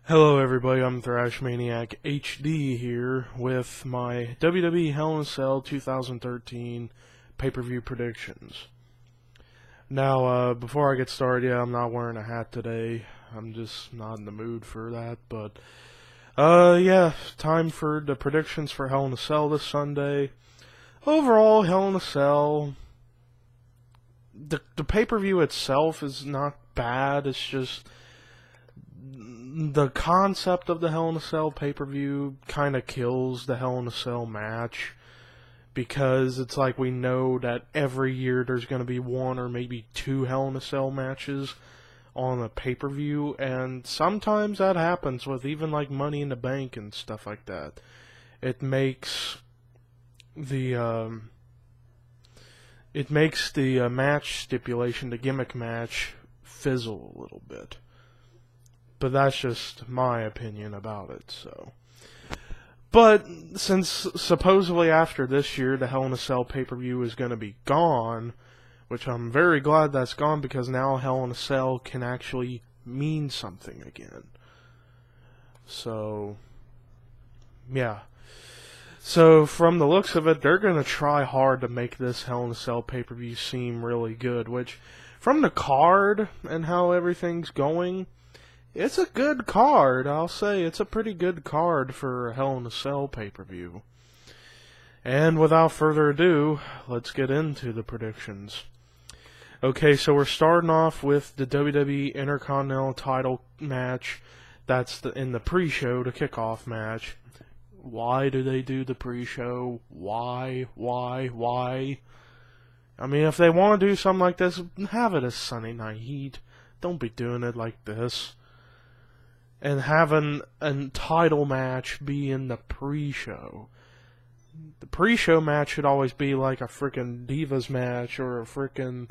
Hello everybody, I'm Thrash Maniac HD here with my WWE Hell in Cell 2013 pay-per-view predictions. Now, before I get started, I'm not wearing a hat today. I'm just not in the mood for that, but, time for the predictions for Hell in a Cell this Sunday. Overall, Hell in a Cell, the pay-per-view itself is not bad, it's just the concept of the Hell in a Cell pay-per-view kind of kills the Hell in a Cell match, because it's like we know that every year there's going to be one or maybe two Hell in a Cell matches on a pay-per-view, and sometimes that happens with even like Money in the Bank and stuff like that. It makes the match stipulation, the gimmick match, fizzle a little bit. But that's just my opinion about it, so. But since supposedly after this year the Hell in a Cell pay-per-view is going to be gone, which I'm very glad that's gone, because now Hell in a Cell can actually mean something again. So, yeah. So from the looks of it, they're going to try hard to make this Hell in a Cell pay-per-view seem really good, which from the card and how everything's going, it's a good card. I'll say it's a pretty good card for a Hell in a Cell pay-per-view. And without further ado, let's get into the predictions. Okay, so we're starting off with the WWE Intercontinental title match. That's in the pre-show, the kickoff match. Why do they do the pre-show? Why? I mean, if they want to do something like this, have it as Sunday Night Heat. Don't be doing it like this. And having a title match be in the pre-show. The pre-show match should always be like a freaking Divas match or a freaking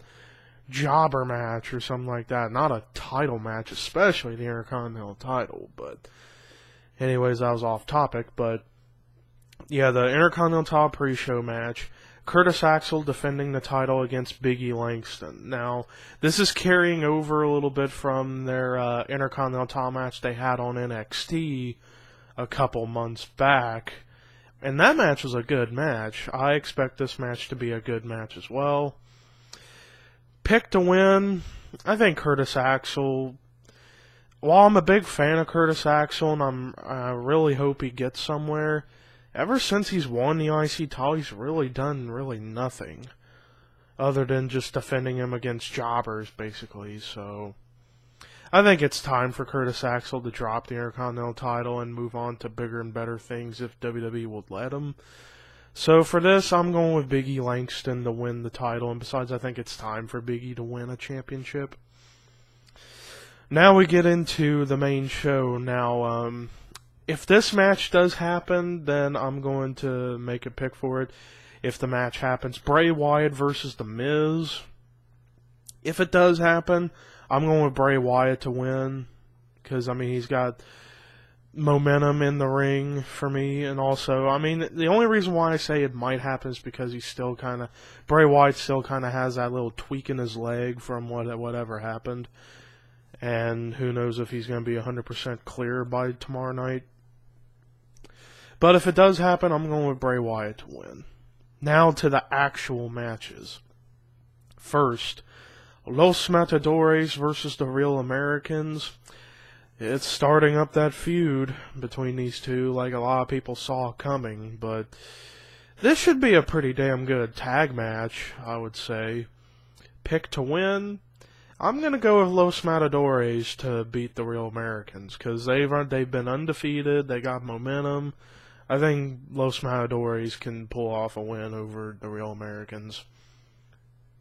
jobber match or something like that. Not a title match, especially the Intercontinental title. But anyways, that was off topic. But yeah, the Intercontinental title pre-show match. Curtis Axel defending the title against Big E Langston. Now, this is carrying over a little bit from their Intercontinental title match they had on NXT a couple months back. And that match was a good match. I expect this match to be a good match as well. Pick to win, I think Curtis Axel. While I'm a big fan of Curtis Axel and I really hope he gets somewhere, ever since he's won the IC title, he's really done nothing other than just defending him against jobbers, basically. So I think it's time for Curtis Axel to drop the Intercontinental title and move on to bigger and better things if WWE would let him. So for this, I'm going with Big E Langston to win the title, and besides, I think it's time for Big E to win a championship. Now we get into the main show. Now, if this match does happen, then I'm going to make a pick for it. If the match happens, Bray Wyatt versus The Miz. If it does happen, I'm going with Bray Wyatt to win. Because, I mean, he's got momentum in the ring for me. And also, I mean, the only reason why I say it might happen is because he's still kind of... Bray Wyatt still kind of has that little tweak in his leg from whatever happened. And who knows if he's going to be 100% clear by tomorrow night. But if it does happen, I'm going with Bray Wyatt to win. Now to the actual matches. First, Los Matadores versus the Real Americans. It's starting up that feud between these two like a lot of people saw coming. But this should be a pretty damn good tag match, I would say. Pick to win. I'm going to go with Los Matadores to beat the Real Americans. Because they've been undefeated. They got momentum. I think Los Matadores can pull off a win over the Real Americans.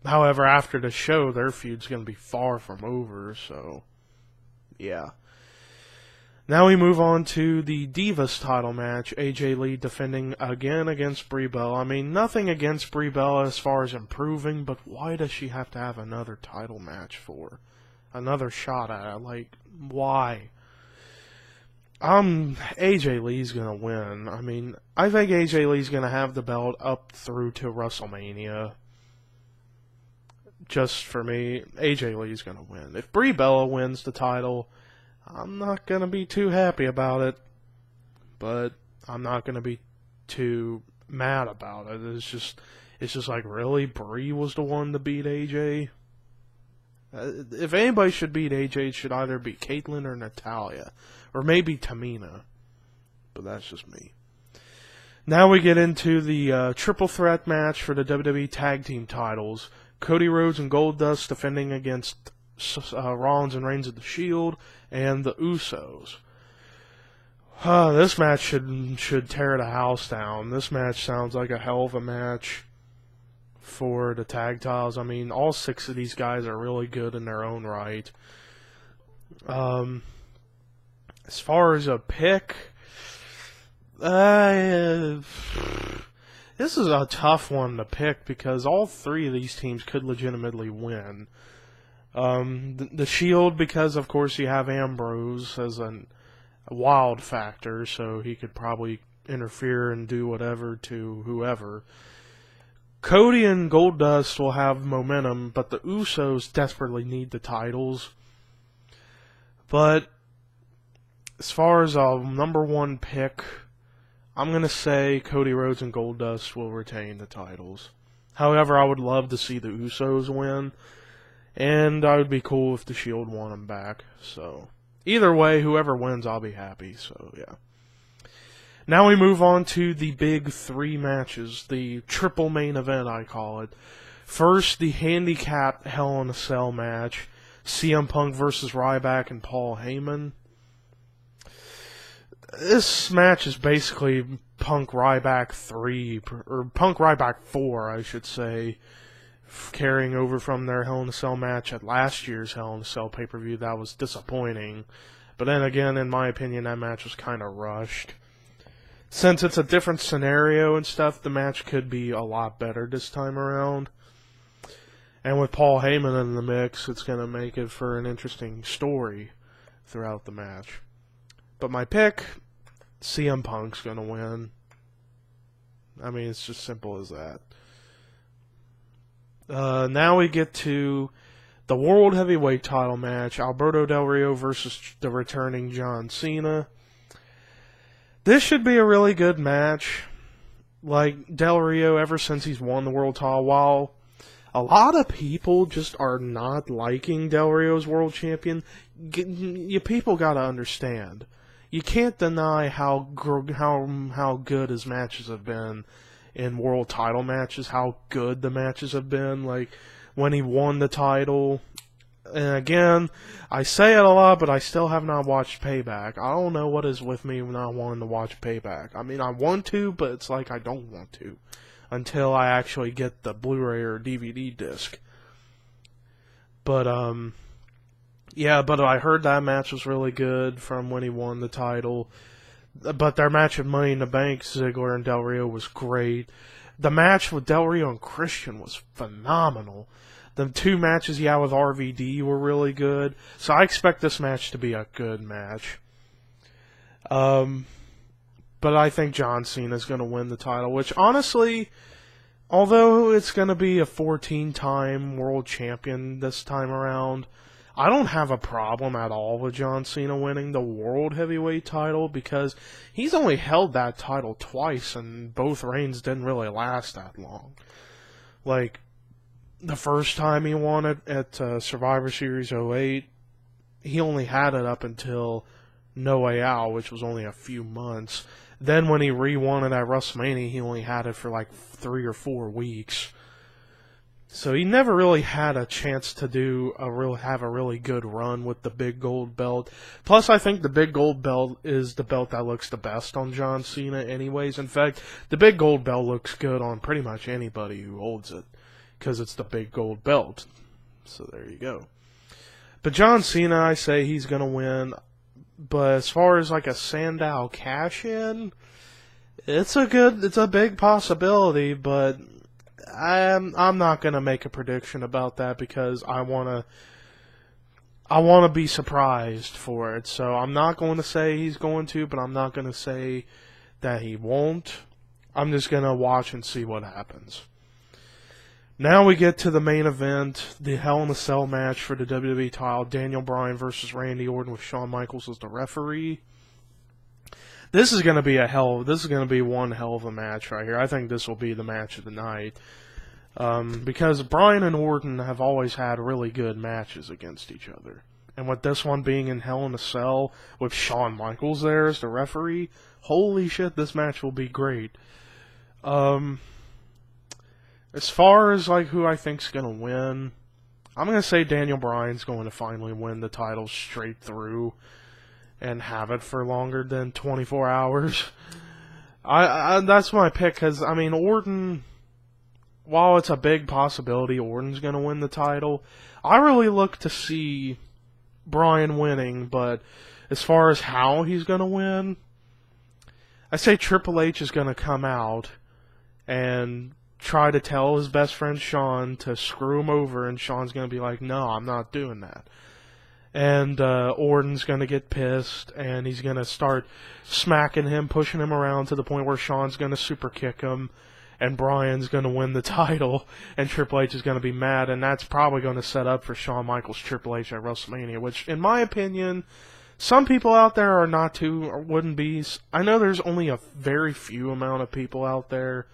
However, after the show, their feud's going to be far from over, so yeah. Now we move on to the Divas title match. AJ Lee defending again against Brie Bella. I mean, nothing against Brie Bella as far as improving, but why does she have to have another title match for? Another shot at it? Like, why? AJ Lee's gonna win. I mean, I think AJ Lee's gonna have the belt up through to WrestleMania. Just for me, AJ Lee's gonna win. If Brie Bella wins the title, I'm not going to be too happy about it, but I'm not going to be too mad about it. It's just like, really? Brie was the one to beat AJ? If anybody should beat AJ, it should either be Caitlyn or Natalya, or maybe Tamina, but that's just me. Now we get into the triple threat match for the WWE Tag Team titles. Cody Rhodes and Goldust defending against Rollins and Reigns of the Shield and the Usos. This match should tear the house down. This match sounds like a hell of a match for the tag titles. I mean, all 6 of these guys are really good in their own right. As far as a pick, this is a tough one to pick because all 3 of these teams could legitimately win. The Shield, because of course you have Ambrose as a wild factor, so he could probably interfere and do whatever to whoever. Cody and Goldust will have momentum, but the Usos desperately need the titles. But as far as a number 1 pick, I'm going to say Cody Rhodes and Goldust will retain the titles. However, I would love to see the Usos win, and I would be cool if the Shield won them back. So either way, whoever wins, I'll be happy. So yeah. Now we move on to the big 3 matches, the triple main event, I call it. First, the handicap Hell in a Cell match, CM Punk versus Ryback and Paul Heyman. This match is basically Punk Ryback 3, or Punk Ryback 4, I should say, carrying over from their Hell in a Cell match at last year's Hell in a Cell pay-per-view. That was disappointing. But then again, in my opinion, that match was kind of rushed. Since it's a different scenario and stuff, the match could be a lot better this time around. And with Paul Heyman in the mix, it's going to make it for an interesting story throughout the match. But my pick, CM Punk's going to win. I mean, it's just simple as that. Now we get to the World Heavyweight title match, Alberto Del Rio versus the returning John Cena. This should be a really good match. Like, Del Rio, ever since he's won the world title, while a lot of people just are not liking Del Rio's world champion, you people gotta understand. You can't deny how good his matches have been in world title matches, how good the matches have been. Like, when he won the title. And again, I say it a lot, but I still have not watched Payback. I don't know what is with me not wanting to watch Payback. I mean, I want to, but it's like I don't want to until I actually get the Blu-ray or DVD disc. But, yeah, but I heard that match was really good from when he won the title. But their match at Money in the Bank, Ziggler and Del Rio, was great. The match with Del Rio and Christian was phenomenal. The 2 matches he had with RVD were really good. So I expect this match to be a good match. But I think John Cena's going to win the title, which honestly, although it's going to be a 14-time world champion this time around, I don't have a problem at all with John Cena winning the World Heavyweight title because he's only held that title twice and both reigns didn't really last that long. Like, the first time he won it at Survivor Series 08, he only had it up until No Way Out, which was only a few months. Then when he re-won it at WrestleMania, he only had it for like 3 or 4 weeks. So he never really had a chance to have a really good run with the big gold belt. Plus, I think the big gold belt is the belt that looks the best on John Cena anyways. In fact, the big gold belt looks good on pretty much anybody who holds it, because it's the big gold belt. So there you go. But John Cena, I say he's going to win. But as far as like a Sandow cash-in, it's a big possibility, but I'm not going to make a prediction about that because I want to be surprised for it. So I'm not going to say he's going to, but I'm not going to say that he won't. I'm just going to watch and see what happens. Now we get to the main event, the Hell in a Cell match for the WWE title, Daniel Bryan versus Randy Orton with Shawn Michaels as the referee. This is going to be one hell of a match right here. I think this will be the match of the night. Because Bryan and Orton have always had really good matches against each other. And with this one being in Hell in a Cell with Shawn Michaels there as the referee, holy shit, this match will be great. As far as like who I think's gonna win, I'm gonna say Daniel Bryan's going to finally win the title straight through and have it for longer than 24 hours. That's my pick, because I mean Orton, while it's a big possibility Orton's gonna win the title, I really look to see Bryan winning. But as far as how he's gonna win, I say Triple H is gonna come out and try to tell his best friend Shawn to screw him over, and Shawn's going to be like, no, I'm not doing that. And Orton's going to get pissed, and he's going to start smacking him, pushing him around to the point where Shawn's going to super kick him, and Bryan's going to win the title, and Triple H is going to be mad, and that's probably going to set up for Shawn Michaels Triple H at WrestleMania, which, in my opinion, some people out there are not too, or wouldn't be. I know there's only a very few amount of people out there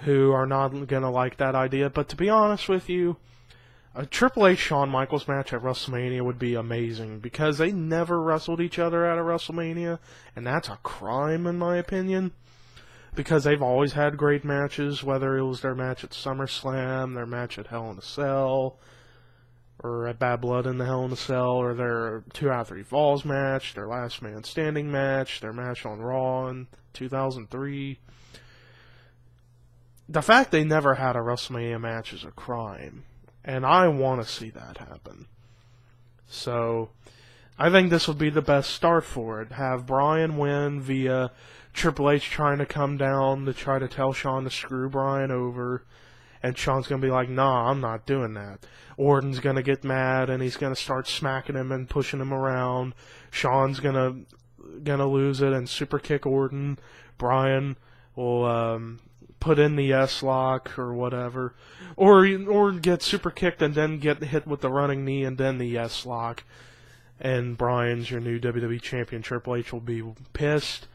who are not going to like that idea. But to be honest with you, a Triple H Shawn Michaels match at WrestleMania would be amazing, because they never wrestled each other at a WrestleMania, and that's a crime in my opinion, because they've always had great matches, whether it was their match at SummerSlam, their match at Hell in a Cell, or at Bad Blood in the Hell in a Cell, or their 2 out of 3 Falls match, their Last Man Standing match, their match on Raw in 2003. The fact they never had a WrestleMania match is a crime, and I want to see that happen. So, I think this would be the best start for it. Have Bryan win via Triple H trying to come down to try to tell Shawn to screw Bryan over, and Shawn's going to be like, nah, I'm not doing that. Orton's going to get mad, and he's going to start smacking him and pushing him around. Shawn's going to lose it and super kick Orton. Bryan will put in the S-lock or whatever, or get super kicked and then get hit with the running knee and then the S-lock, and Bryan's your new WWE champion. Triple H will be pissed,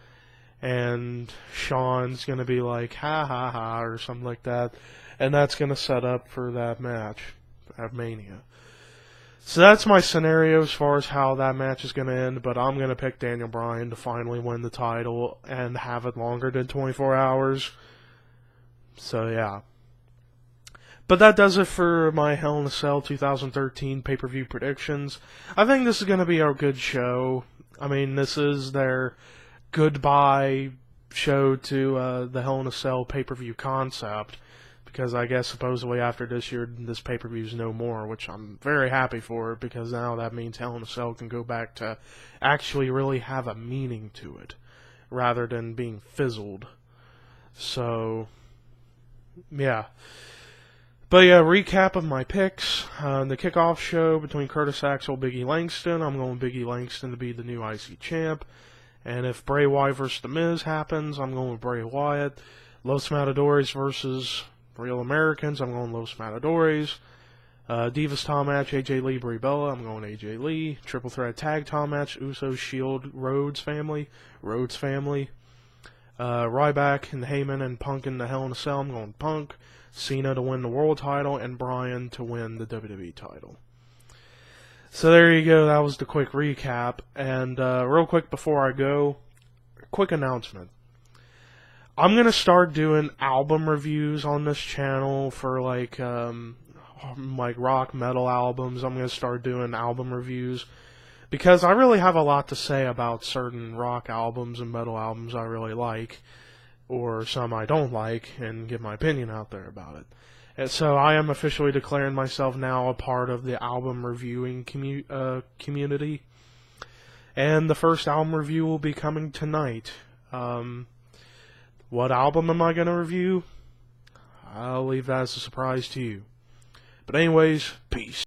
and Shawn's going to be like, ha ha ha, or something like that, and that's going to set up for that match at Mania. So that's my scenario as far as how that match is going to end, but I'm going to pick Daniel Bryan to finally win the title and have it longer than 24 hours. So, yeah. But that does it for my Hell in a Cell 2013 pay-per-view predictions. I think this is going to be a good show. I mean, this is their goodbye show to the Hell in a Cell pay-per-view concept. Because I guess supposedly after this year, this pay-per-view is no more, which I'm very happy for, because now that means Hell in a Cell can go back to actually really have a meaning to it, rather than being fizzled. So, yeah. But yeah, recap of my picks. The kickoff show between Curtis Axel and Big E Langston. I'm going Big E Langston to be the new IC champ. And if Bray Wyatt versus The Miz happens, I'm going with Bray Wyatt. Los Matadores versus Real Americans, I'm going Los Matadores. Divas Tom match, AJ Lee, Brie Bella, I'm going AJ Lee. Triple Threat Tag Tom match, Usos, Shield, Rhodes family. Ryback and Heyman and Punk in the Hell in a Cell, I'm going Punk. Cena to win the world title, and Bryan to win the WWE title. So there you go, that was the quick recap. And real quick before I go, quick announcement. I'm going to start doing album reviews on this channel for like rock metal albums. I'm going to start doing album reviews because I really have a lot to say about certain rock albums and metal albums I really like, or some I don't like, and give my opinion out there about it. And so I am officially declaring myself now a part of the album reviewing community. And the first album review will be coming tonight. What album am I going to review? I'll leave that as a surprise to you. But anyways, peace.